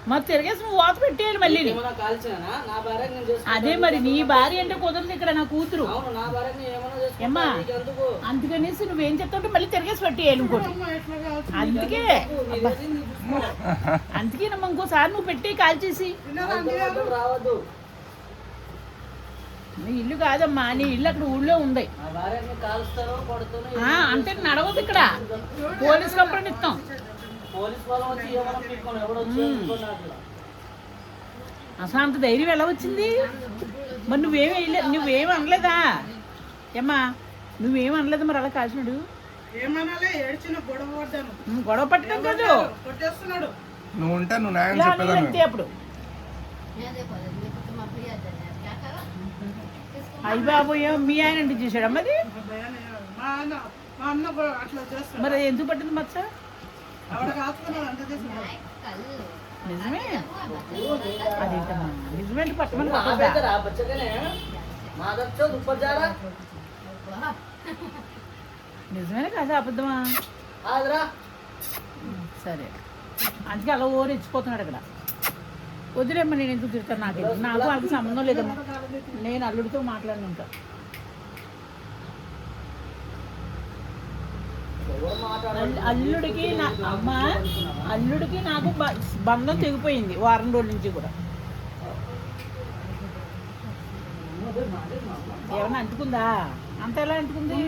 మరి తిరిగేసి నువ్వు వాత పెట్టేయాలి మళ్ళీ. అదే మరి నీ భార్య అంటే కుదరదు ఇక్కడ, నా కూతురు ఏమ్మా. అందుకనేసి నువ్వేం చెప్తావు మళ్ళీ తిరిగేసి పెట్టేయాలి ఇంకోటి. అందుకే అందుకేనమ్మా ఇంకోసారి నువ్వు పెట్టి కాల్ చేసి. నీ ఇల్లు కాదమ్మా, నీ ఇల్లు అక్కడ ఊళ్ళో ఉంది. అంటే నడవదు ఇక్కడ, పోలీస్ కంప్లైంట్ ఇస్తాం. అసలు అంత ధైర్యం ఎలా వచ్చింది? మరి నువ్వేమి అనలేదా ఏమ్మా? నువ్వేం అనలేదు మరి అలా కాల్చినాడు? గొడవ పట్టడం కాదు, అంతే. అప్పుడు అయ్యి బాబోయ్, మీ ఆయన అంటే చేశాడా మరి? మరి ఎందుకు పట్టింది మచ్చ? నిజమే, అదేంటమ్మా నిజమే పట్టమని నిజమేనా కాదా అబద్ధమా? సరే, అందుకే అలా ఓరి ఇచ్చిపోతున్నాడు అక్కడ. వదిలేమ్మా, నేను ఎందుకు తిరుగుతాను? నాకు వాళ్ళకి సంబంధం లేదమ్మా, నేను అల్లుడితో మాట్లాడుకుంటా. అల్లుడికి అమ్మా, అల్లుడికి నాకు బంధం తెగిపోయింది వారం రోజుల నుంచి కూడా. ఏమన్నా అంటుకుందా? అంత ఎలా అంటుకుంది?